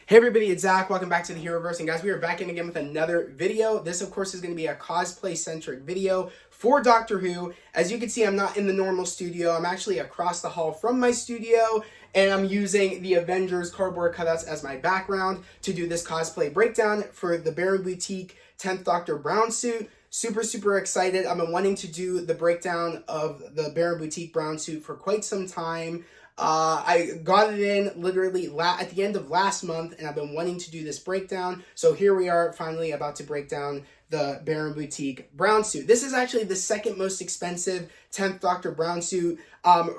Hey everybody, it's Zach. Welcome back to the Heroverse. And guys, we are back in again with another video. This, of course, is going to be a cosplay-centric video for Doctor Who. As you can see, I'm not in the normal studio. I'm actually across the hall from my studio, and I'm using the Avengers cardboard cutouts as my background to do this cosplay breakdown for the Baron Boutique 10th Doctor brown suit. Super excited. I've been wanting to do the breakdown of the Baron Boutique brown suit for quite some time. I got it in literally at the end of last month, and I've been wanting to do this breakdown. So here we are, finally about to break down the Baron Boutique brown suit. This is actually the second most expensive 10th Doctor brown suit,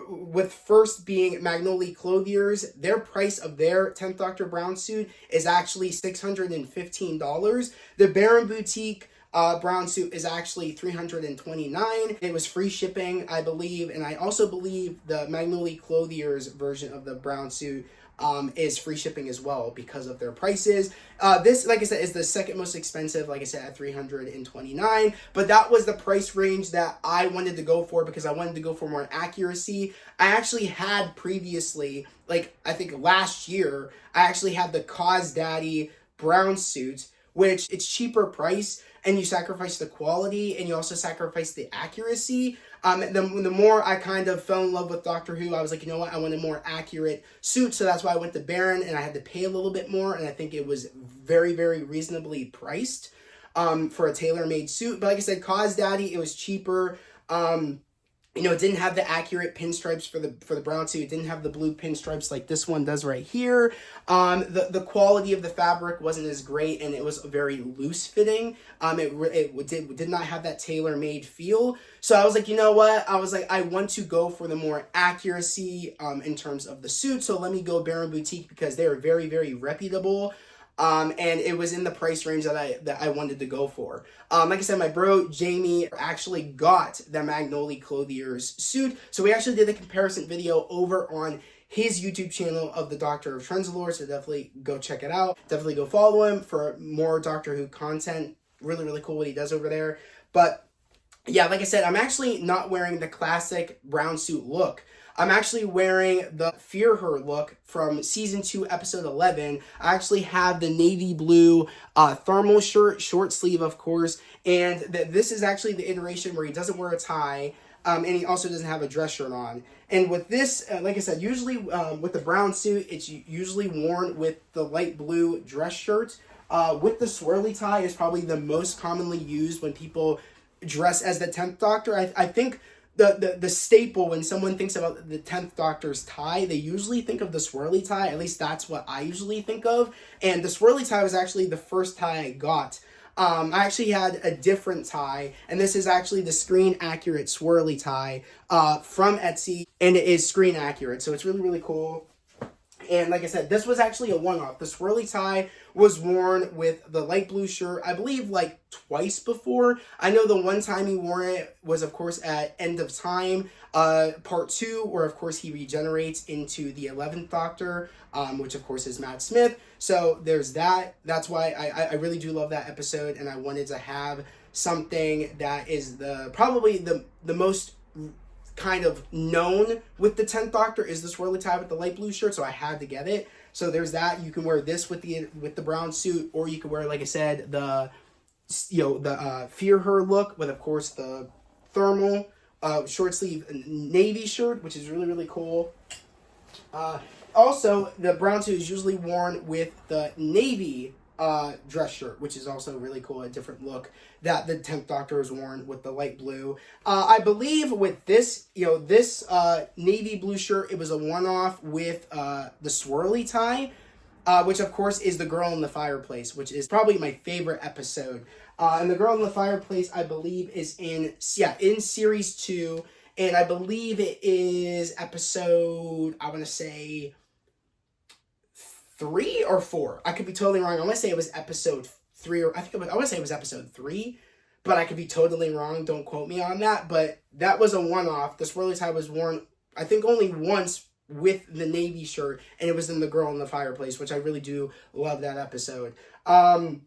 with first being Magnolia Clothier's. Their price of their 10th Doctor brown suit is actually $615. The Baron Boutique brown suit is actually $329. It was free shipping, I believe, and I also believe the Magnolia Clothier's version of the brown suit is free shipping as well because of their prices. This, like I said, is the second most expensive, like I said, at $329, but that was the price range that I wanted to go for because I wanted to go for more accuracy. I actually had previously, like I think last year, I actually had the Cause Daddy brown suit, which it's cheaper price, and you sacrifice the quality, and you also sacrifice the accuracy. The more I kind of fell in love with Doctor Who, I was like, you know what, I want a more accurate suit, so that's why I went to Baron, and I had to pay a little bit more, and I think it was very reasonably priced for a tailor-made suit. But like I said, Cause Daddy, it was cheaper. You know, it didn't have the accurate pinstripes for the brown suit. It didn't have the blue pinstripes like this one does right here. The quality of the fabric wasn't as great, and it was very loose fitting. It did not have that tailor-made feel. So I was like, you know what? I want to go for the more accuracy in terms of the suit. So let me go Baron Boutique because they are very reputable. And it was in the price range that I wanted to go for. Like I said, my bro Jamie actually got the Magnolia Clothier's suit, so we actually did a comparison video over on his YouTube channel of the Doctor of Trenzalore, so definitely go check it out. Definitely go follow him for more Doctor Who content. Really cool what he does over there. But yeah, like I said, I'm actually not wearing the classic brown suit look. I'm actually wearing the Fear Her look from Season 2, Episode 11. I actually have the navy blue thermal shirt, short sleeve, of course. And this is actually the iteration where he doesn't wear a tie, and he also doesn't have a dress shirt on. And with this, like I said, usually with the brown suit, it's usually worn with the light blue dress shirt. With the swirly tie is probably the most commonly used when people dress as the 10th Doctor. I think the staple when someone thinks about the 10th Doctor's tie, they usually think of the swirly tie. At least that's what I usually think of. And the swirly tie was actually the first tie I got. I actually had a different tie, and this is actually the screen accurate swirly tie from Etsy, and it is screen accurate, so it's really cool. And like I said, this was actually a one-off. The swirly tie was worn with the light blue shirt, I believe, like twice before. I know the one time he wore it was, of course, at End of Time, Part 2, where, of course, he regenerates into the 11th Doctor, which, of course, is Matt Smith. So there's that. That's why I really do love that episode, and I wanted to have something that is probably the most kind of known with the 10th Doctor is the swirly tie with the light blue shirt, so I had to get it. So there's that. You can wear this with the brown suit, or you can wear, like I said, the Fear Her look with, of course, the thermal short sleeve navy shirt, which is really cool. Also, the brown suit is usually worn with the navy dress shirt, which is also really cool, a different look that the 10th Doctor has worn with the light blue. I believe with this, this navy blue shirt, it was a one-off with the swirly tie, which of course is the Girl in the Fireplace, which is probably my favorite episode. And the Girl in the Fireplace, I believe, is in Series 2, and I believe it is episode, I want to say 3 or 4. I could be totally wrong. I want to say it was episode 3, or I want to say it was episode 3, but I could be totally wrong. Don't quote me on that. But that was a one-off. The swirly tie was worn, I think, only once with the navy shirt, and it was in The Girl in the Fireplace, which I really do love that episode. But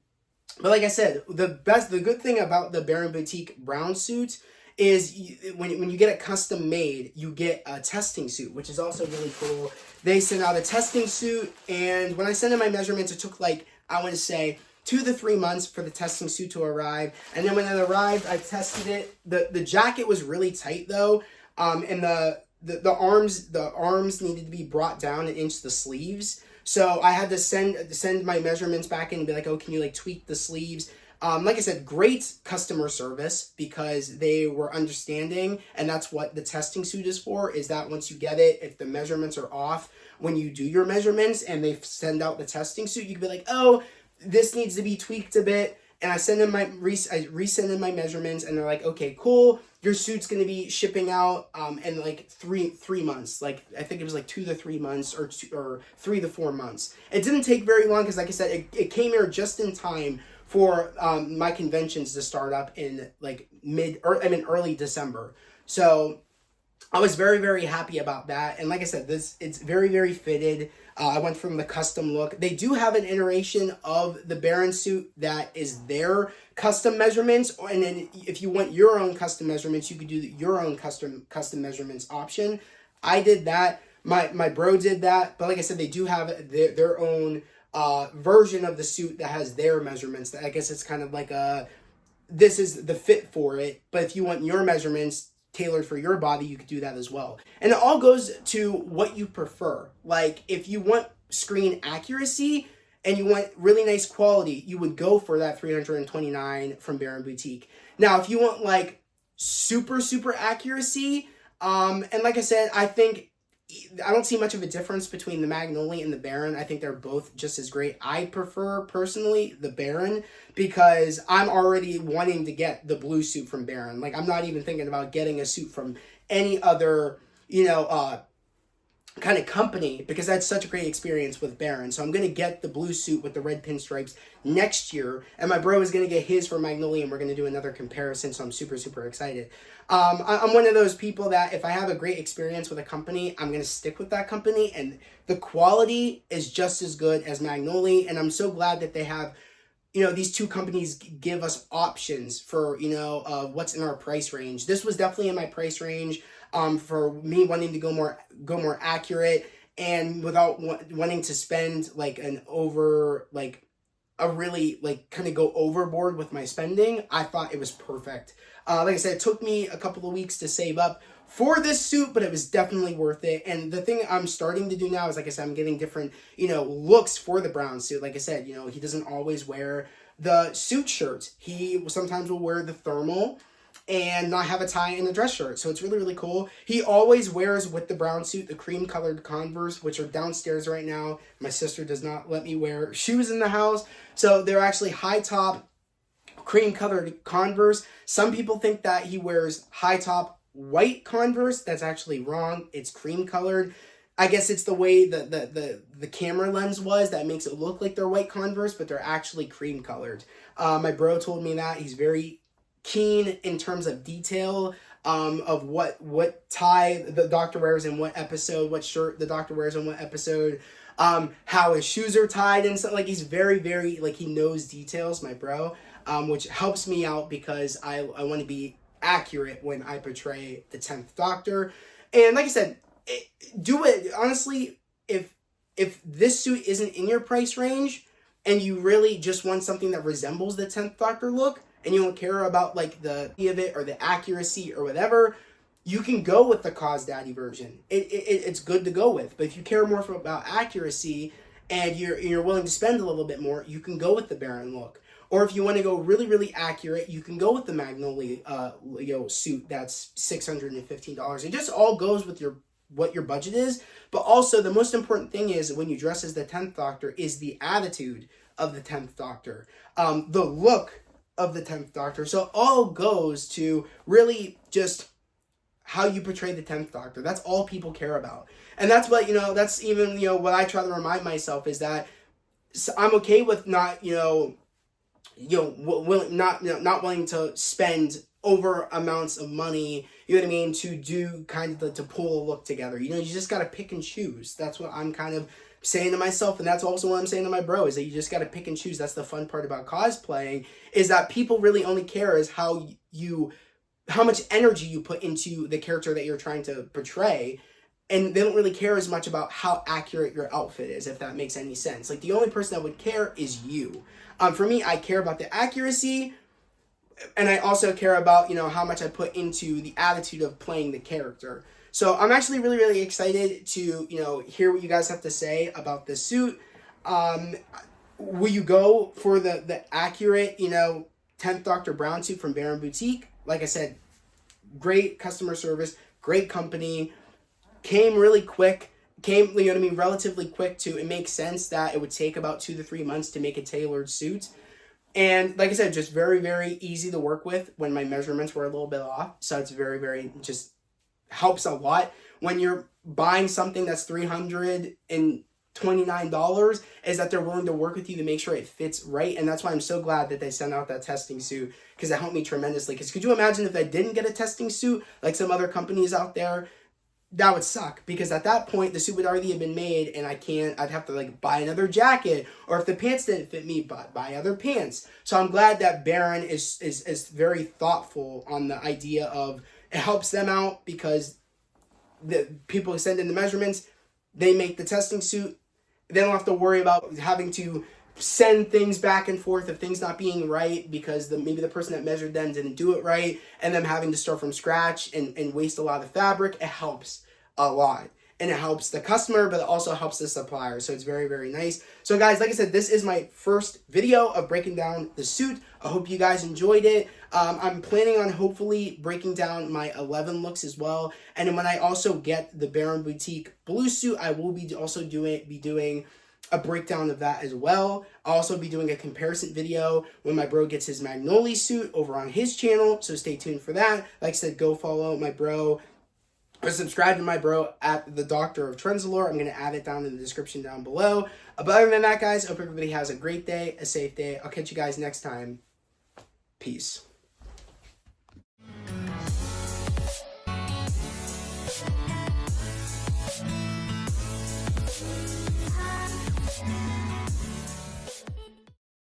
like I said, the good thing about the Baron Boutique brown suit is when you get it custom made, you get a testing suit, which is also really cool. They send out a testing suit, and when I sent in my measurements, it took like, I want to say, 2 to 3 months for the testing suit to arrive. And then when it arrived, I tested it. The jacket was really tight though, and the arms needed to be brought down an inch, the sleeves. So I had to send my measurements back in and be like, oh, can you like tweak the sleeves? Like I said, great customer service, because they were understanding, and that's what the testing suit is for, is that once you get it, if the measurements are off when you do your measurements and they send out the testing suit, you can be like, oh, this needs to be tweaked a bit. And I resend in my measurements, and they're like, okay, cool. Your suit's going to be shipping out in like three months. Like, I think it was like 2 to 3 months, or 3 to 4 months. It didn't take very long, because like I said, it came here just in time for my conventions to start up in like early December. So I was very, very happy about that. And like I said, it's very, very fitted. I went from the custom look. They do have an iteration of the Baron suit that is their custom measurements. And then if you want your own custom measurements, you could do your own custom measurements option. I did that. My bro did that. But like I said, they do have their own version of the suit that has their measurements. I guess it's kind of like this is the fit for it. But if you want your measurements tailored for your body, you could do that as well. And it all goes to what you prefer. Like, if you want screen accuracy and you want really nice quality, you would go for that $329 from Baron Boutique. Now, if you want like super accuracy, and like I said, I don't see much of a difference between the Magnolia and the Baron. I think they're both just as great. I prefer, personally, the Baron, because I'm already wanting to get the blue suit from Baron. Like, I'm not even thinking about getting a suit from any other, kind of company, because I had such a great experience with Baron. So I'm going to get the blue suit with the red pinstripes next year, and my bro is going to get his for Magnolia, and we're going to do another comparison, so I'm super excited. I'm one of those people that if I have a great experience with a company, I'm going to stick with that company, and the quality is just as good as Magnolia, and I'm so glad that they have, these two companies give us options for, what's in our price range. This was definitely in my price range. For me wanting to go more accurate, and without wanting to spend like a really kind of go overboard with my spending, I thought it was perfect. Like I said, it took me a couple of weeks to save up for this suit, but it was definitely worth it. And the thing I'm starting to do now is, like I said, I'm getting different, looks for the brown suit. Like I said, he doesn't always wear the suit shirts. He sometimes will wear the thermal and not have a tie and a dress shirt. So it's really cool. He always wears, with the brown suit, the cream colored Converse, which are downstairs right now. My sister does not let me wear shoes in the house. So they're actually high top cream colored Converse. Some people think that he wears high top white Converse. That's actually wrong. It's cream colored. I guess it's the way the camera lens was that makes it look like they're white Converse, but they're actually cream colored. My bro told me that. He's very keen in terms of detail, of what tie the doctor wears in what episode, what shirt the doctor wears in what episode, how his shoes are tied and stuff. Like, he's very like, he knows details, my bro, which helps me out, because I want to be accurate when I portray the 10th Doctor. And like I said, do it honestly. If this suit isn't in your price range and you really just want something that resembles the 10th Doctor look, and you don't care about like the of it or the accuracy or whatever, you can go with the Cause Daddy version. It's good to go with. But if you care more about accuracy and you're willing to spend a little bit more, you can go with the Baron look. Or if you want to go really accurate, you can go with the Magnolia suit that's $615. It just all goes with what your budget is. But also, the most important thing is, when you dress as the 10th Doctor, is the attitude of the 10th Doctor, the look of the 10th Doctor. So it all goes to really just how you portray the 10th Doctor. That's all people care about. And that's what, that's even, what I try to remind myself, is that I'm okay with not, not wanting to spend over amounts of money, to do kind of to pull a look together. You just got to pick and choose. That's what I'm kind of saying to myself, and that's also what I'm saying to my bro, is that you just got to pick and choose. That's the fun part about cosplaying, is that people really only care is how you how much energy you put into the character that you're trying to portray. And they don't really care as much about how accurate your outfit is, if that makes any sense. Like, the only person that would care is you. For me, I care about the accuracy, and I also care about, you know, how much I put into the attitude of playing the character. So I'm actually really, really excited to, you know, hear what you guys have to say about this suit. Will you go for the accurate, you know, 10th Dr. Brown suit from Baron Boutique? Like I said, great customer service, great company, came really quick, you know what I mean, relatively quick too. It makes sense that it would take about 2 to 3 months to make a tailored suit. And like I said, just very, very easy to work with when my measurements were a little bit off. So it's very, very, just helps a lot. When you're buying something that's $329, is that they're willing to work with you to make sure it fits right. And that's why I'm so glad that they sent out that testing suit, because it helped me tremendously. Because could you imagine if I didn't get a testing suit like some other companies out there? That would suck, because at that point the suit would already have been made, and I'd have to like buy another jacket, or if the pants didn't fit me, buy other pants. So I'm glad that Baron is very thoughtful on the idea of, it helps them out, because the people send in the measurements, they make the testing suit, they don't have to worry about having to send things back and forth of things not being right because maybe the person that measured them didn't do it right, and them having to start from scratch and waste a lot of fabric. It helps a lot, and it helps the customer, but it also helps the supplier. So it's very, very nice. So guys, like I said, this is my first video of breaking down the suit. I hope you guys enjoyed it. I'm planning on hopefully breaking down my 11 looks as well, and then when I also get the Baron Boutique blue suit, I will be also doing a breakdown of that as well. I'll also be doing a comparison video when my bro gets his Magnolia suit over on his channel, so stay tuned for that. Like I said, go follow my bro, or subscribe to my bro at the Doctor of Trenzalore. I'm going to add it down in the description down below. But other than that, guys, I hope everybody has a great day, a safe day. I'll catch you guys next time. Peace.